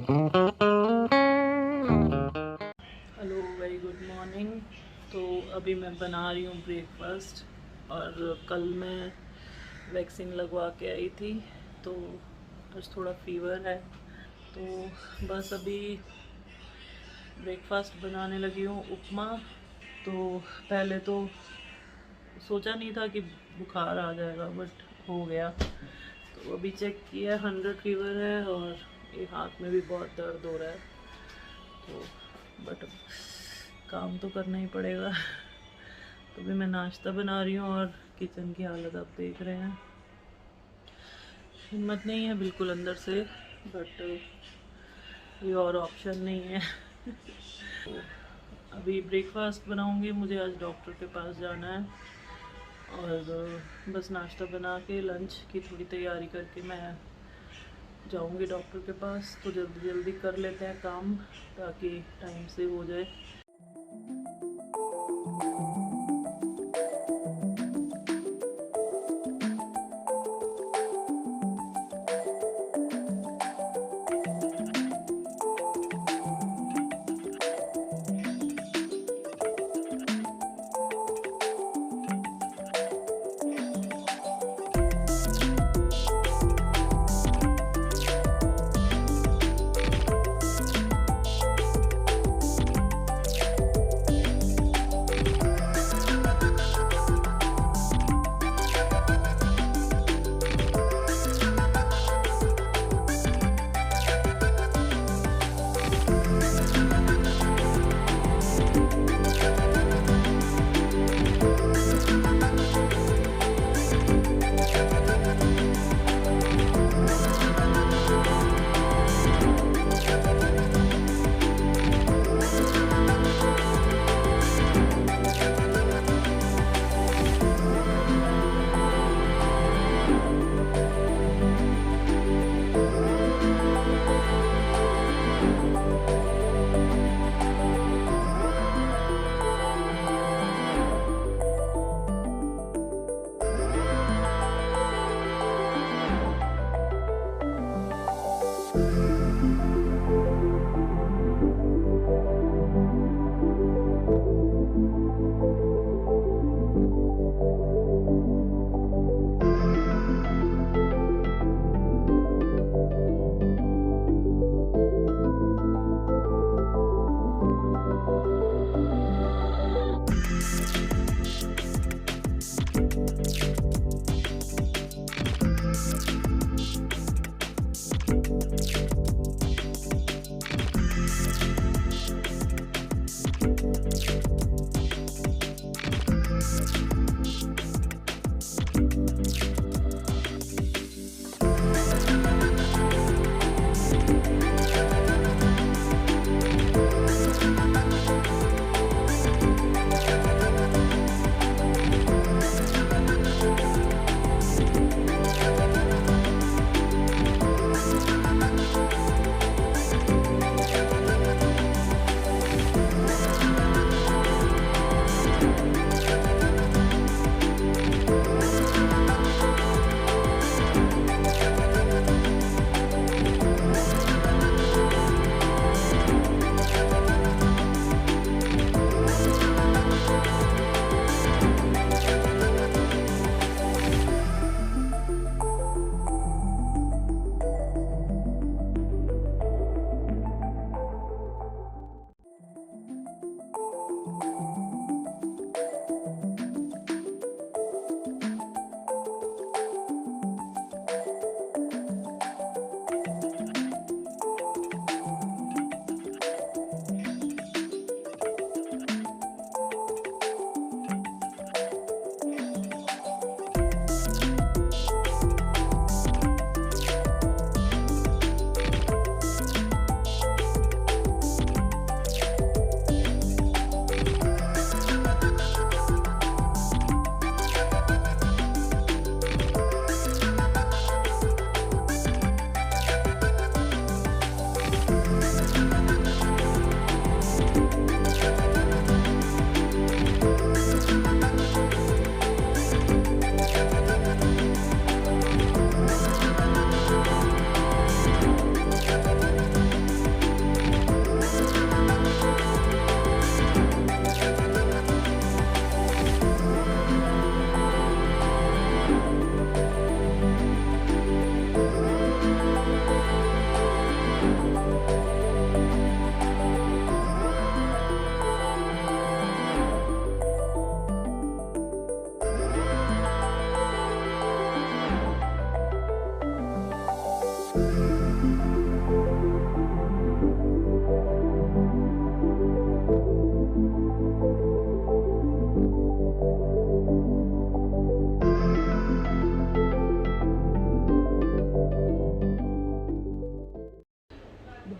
Hello, very good morning. तो अभी मैं बना रही हूँ ब्रेकफास्ट। और कल मैं वैक्सीन लगवा के आई थी, तो आज थोड़ा फीवर है। तो बस अभी ब्रेकफास्ट बनाने लगी हूँ, उपमा। तो पहले तो सोचा नहीं था कि बुखार आ जाएगा, बट हो गया। तो अभी चेक किया, 100 फीवर है और एक हाथ में भी बहुत दर्द हो रहा है। तो बट काम तो करना ही पड़ेगा। तो भी मैं नाश्ता बना रही हूँ और किचन की हालत आप देख रहे हैं। हिम्मत नहीं है बिल्कुल अंदर से, बट कोई और ऑप्शन नहीं है। तो अभी ब्रेकफास्ट बनाऊंगी, मुझे आज डॉक्टर के पास जाना है। और बस नाश्ता बना के लंच की थोड़ी तैयारी करके मैं जाऊंगी डॉक्टर के पास। तो जल्दी जल्दी कर लेते हैं काम, ताकि टाइम से हो जाए।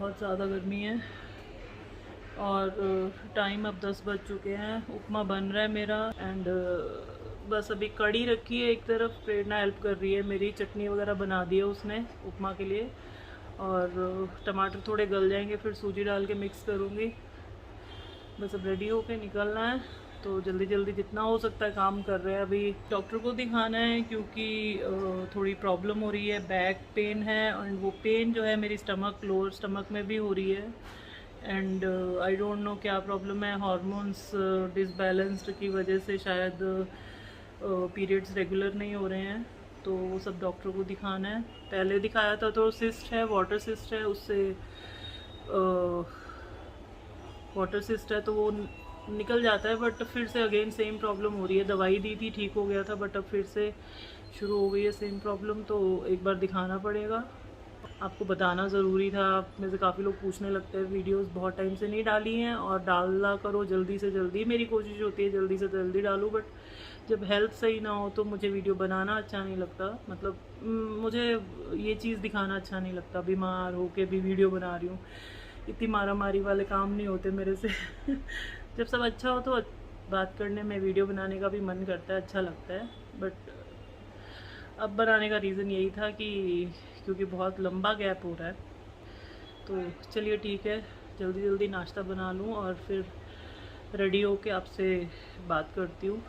बहुत ज़्यादा गर्मी है और टाइम अब 10 बज चुके हैं। उपमा बन रहा है मेरा एंड बस अभी कड़ी रखी है एक तरफ, प्रेरणा हेल्प कर रही है मेरी, चटनी वगैरह बना दी है उसने उपमा के लिए और टमाटर थोड़े गल जाएंगे फिर सूजी डाल के मिक्स करूँगी। बस अब रेडी होके निकलना है, तो जल्दी जल्दी जितना हो सकता है काम कर रहे हैं। अभी डॉक्टर को दिखाना है क्योंकि थोड़ी प्रॉब्लम हो रही है, बैक पेन है और वो पेन जो है मेरी स्टमक, लोअर स्टमक में भी हो रही है एंड आई डोंट नो क्या प्रॉब्लम है। हार्मोन्स डिसबैलेंस्ड की वजह से शायद पीरियड्स रेगुलर नहीं हो रहे हैं, तो वो सब डॉक्टर को दिखाना है। पहले दिखाया था तो सिस्ट है, वाटर सिस्ट है, उससे वाटर सिस्ट है तो वो निकल जाता है, बट फिर से अगेन सेम प्रॉब्लम हो रही है। दवाई दी थी, ठीक हो गया था, बट अब फिर से शुरू हो गई है सेम प्रॉब्लम, तो एक बार दिखाना पड़ेगा। आपको बताना ज़रूरी था, आप में से काफ़ी लोग पूछने लगते हैं, वीडियोस बहुत टाइम से नहीं डाली हैं और डालना करो जल्दी से जल्दी। मेरी कोशिश होती है जल्दी से जल्दी डालूँ, बट जब हेल्थ सही ना हो तो मुझे वीडियो बनाना अच्छा नहीं लगता, मतलब मुझे ये चीज़ दिखाना अच्छा नहीं लगता। बीमार हो के भी वीडियो बना रही हूँ, इतनी मारा मारी वाले काम नहीं होते मेरे से। जब सब अच्छा हो तो बात करने में, वीडियो बनाने का भी मन करता है, अच्छा लगता है। बट अब बनाने का रीज़न यही था कि क्योंकि बहुत लंबा गैप हो रहा है, तो चलिए ठीक है, जल्दी जल्दी नाश्ता बना लूँ और फिर रेडी होके आपसे बात करती हूँ।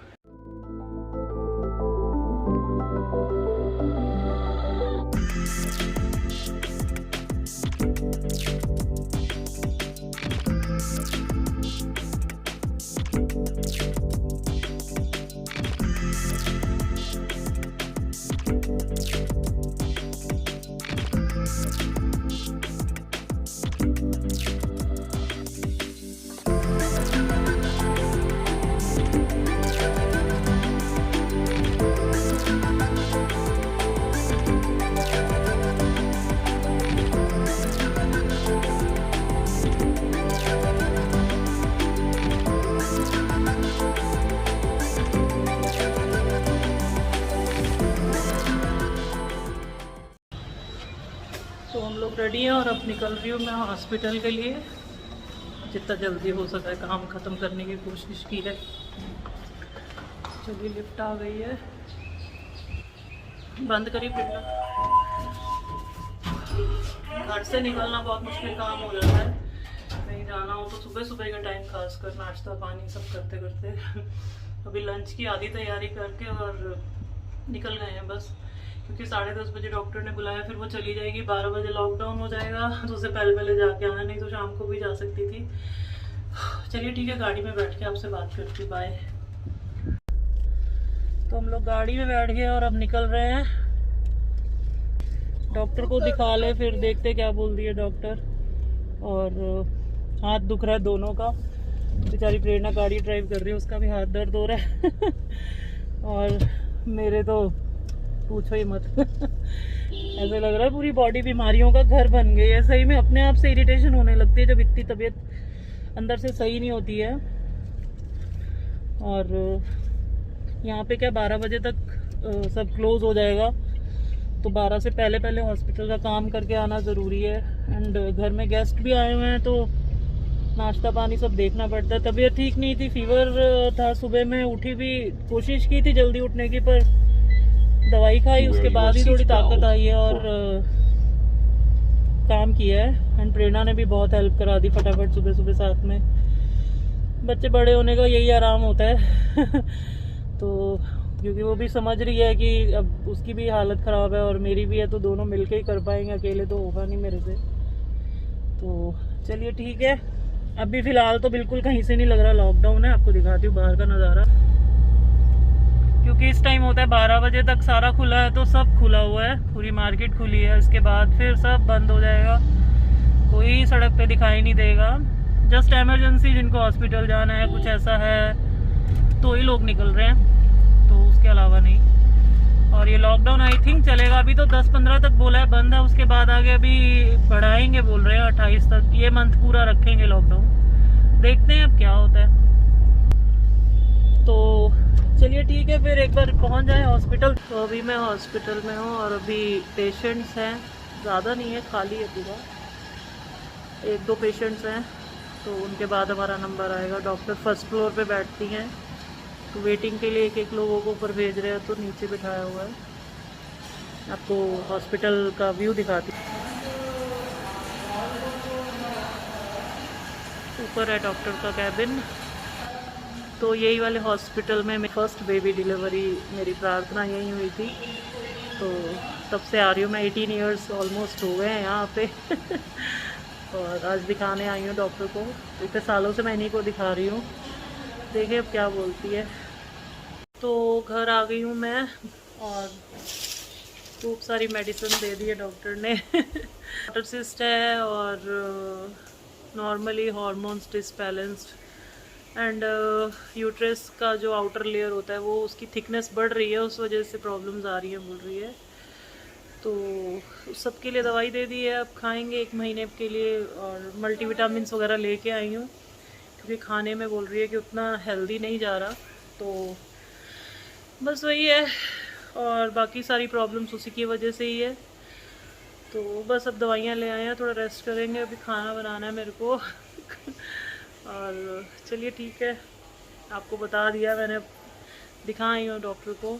तो हम लोग रेडी हैं और अब निकल रही हूँ मैं हॉस्पिटल के लिए। जितना जल्दी हो सका है काम ख़त्म करने की कोशिश की है। चलिए लिफ्ट आ गई है, बंद करी प्रेरणा। घर से निकलना बहुत मुश्किल काम हो जाता है, कहीं जाना हो तो सुबह सुबह का टाइम, खास कर नाश्ता पानी सब करते करते। अभी लंच की आधी तैयारी करके और निकल गए हैं बस, क्योंकि 10:30 बजे डॉक्टर ने बुलाया, फिर वो चली जाएगी। 12 बजे लॉकडाउन हो जाएगा, तो उससे पहले पहले जाके आना, नहीं तो शाम को भी जा सकती थी। चलिए ठीक है, गाड़ी में बैठ के आपसे बात करती, बाय। तो हम लोग गाड़ी में बैठ गए और अब निकल रहे हैं। डॉक्टर को दिखा ले, फिर देखते क्या बोल दिए डॉक्टर। और हाथ दुख रहा है दोनों का, बेचारी प्रेरणा गाड़ी ड्राइव कर रही है, उसका भी हाथ दर्द हो रहा है। और मेरे तो पूछो ही मत। ऐसे लग रहा है पूरी बॉडी बीमारियों का घर बन गई है। सही में अपने आप से इरिटेशन होने लगती है जब इतनी तबीयत अंदर से सही नहीं होती है। और यहाँ पे क्या 12 बजे तक सब क्लोज हो जाएगा, तो 12 से पहले पहले हॉस्पिटल का काम करके आना ज़रूरी है। एंड घर में गेस्ट भी आए हुए हैं, तो नाश्ता पानी सब देखना पड़ता है। तबीयत ठीक नहीं थी, फीवर था, सुबह में उठी भी, कोशिश की थी जल्दी उठने की, पर दवाई खाई, उसके बाद ही थोड़ी ताकत आई है और काम किया है। एंड प्रेरणा ने भी बहुत हेल्प करा दी फटाफट सुबह सुबह साथ में। बच्चे बड़े होने का यही आराम होता है। तो क्योंकि वो भी समझ रही है कि अब उसकी भी हालत ख़राब है और मेरी भी है, तो दोनों मिलके ही कर पाएंगे, अकेले तो होगा नहीं मेरे से। तो चलिए ठीक है, अभी फ़िलहाल तो बिल्कुल कहीं से नहीं लग रहा लॉकडाउन है। आपको दिखाती हूँ बाहर का नज़ारा, क्योंकि इस टाइम होता है 12 बजे तक सारा खुला है, तो सब खुला हुआ है, पूरी मार्केट खुली है। इसके बाद फिर सब बंद हो जाएगा, कोई सड़क पे दिखाई नहीं देगा। जस्ट इमरजेंसी, जिनको हॉस्पिटल जाना है, कुछ ऐसा है, तो ही लोग निकल रहे हैं, तो उसके अलावा नहीं। और ये लॉकडाउन आई थिंक चलेगा, अभी तो 10-15 तक बोला है बंद है, उसके बाद आगे अभी बढ़ाएंगे बोल रहे हैं 28 तक। ये मंथ पूरा रखेंगे लॉकडाउन, देखते हैं अब क्या होता है। तो चलिए ठीक है, फिर एक बार पहुंच जाए हॉस्पिटल। तो अभी मैं हॉस्पिटल में हूँ और अभी पेशेंट्स हैं, ज़्यादा नहीं है, खाली है पूरा। एक दो पेशेंट्स हैं तो उनके बाद हमारा नंबर आएगा। डॉक्टर फर्स्ट फ्लोर पे बैठती हैं, तो वेटिंग के लिए एक एक लोगों को ऊपर भेज रहे हैं, तो नीचे बिठाया हुआ है। आपको हॉस्पिटल का व्यू दिखाती हूँ। ऊपर है डॉक्टर का कैबिन। तो यही वाले हॉस्पिटल में मेरी फर्स्ट बेबी डिलीवरी, मेरी प्रार्थना यही हुई थी। तो तब से आ रही हूँ मैं, 18 ईयर्स ऑलमोस्ट हो गए हैं यहाँ पे और आज दिखाने आई हूँ डॉक्टर को। इतने सालों से मैं इन्हीं को दिखा रही हूँ, देखिए अब क्या बोलती है। तो घर आ गई हूँ मैं और खूब सारी मेडिसिन दे दी है डॉक्टर ने वाटर सिस्ट है और normally hormones disbalanced and uterus का जो आउटर लेयर होता है वो उसकी थिकनेस बढ़ रही है, उस वजह से प्रॉब्लम्स आ रही हैं, बोल रही है। तो उस सब के लिए दवाई दे दी है, अब खाएंगे 1 महीने के लिए। और मल्टीविटामिन्स वगैरह लेके आई हूँ क्योंकि खाने में बोल रही है कि उतना हेल्दी नहीं जा रहा। तो बस वही है, और बाकी सारी प्रॉब्लम्स उसी की वजह से ही है। तो बस अब दवाइयाँ ले आए हैं, थोड़ा रेस्ट करेंगे, अभी खाना बनाना है मेरे को और चलिए ठीक है, आपको बता दिया मैंने, दिखा आई हूँ डॉक्टर को।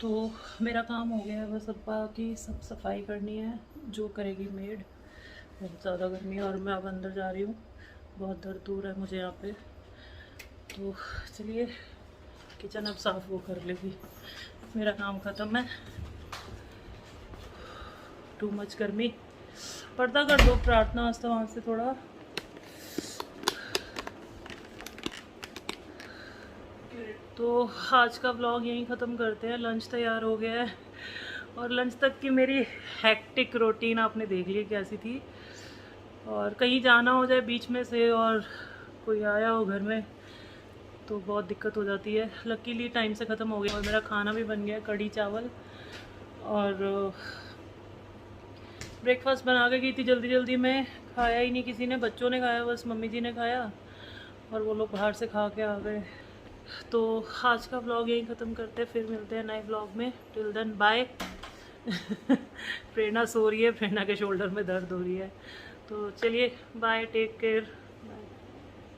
तो मेरा काम हो गया है, बस अब बाकी सब सफाई करनी है जो करेगी मेड। बहुत ज़्यादा गर्मी है और मैं अब अंदर जा रही हूँ, बहुत दूर है मुझे यहाँ पे। तो चलिए किचन अब साफ़ वो कर लेगी, मेरा काम ख़त्म है। टू मच गर्मी, पर्दा कर दो प्रार्थना वास्ते वहाँ से थोड़ा। तो आज का व्लॉग यहीं ख़त्म करते हैं। लंच तैयार हो गया है और लंच तक की मेरी हैक्टिक रूटीन आपने देख ली कैसी थी। और कहीं जाना हो जाए बीच में से और कोई आया हो घर में तो बहुत दिक्कत हो जाती है। लकीली टाइम से ख़त्म हो गया और मेरा खाना भी बन गया, कढ़ी चावल। और ब्रेकफास्ट बना के गई थी जल्दी जल्दी में, खाया ही नहीं किसी ने, बच्चों ने खाया बस, मम्मी जी ने खाया और वो लोग बाहर से खा के आ गए। तो आज का व्लॉग यहीं ख़त्म करते हैं, फिर मिलते हैं नए व्लॉग में। Till then bye. प्रेरणा सो रही है, प्रेरणा के शोल्डर में दर्द हो रही है। तो चलिए बाय, टेक केयर, बाय।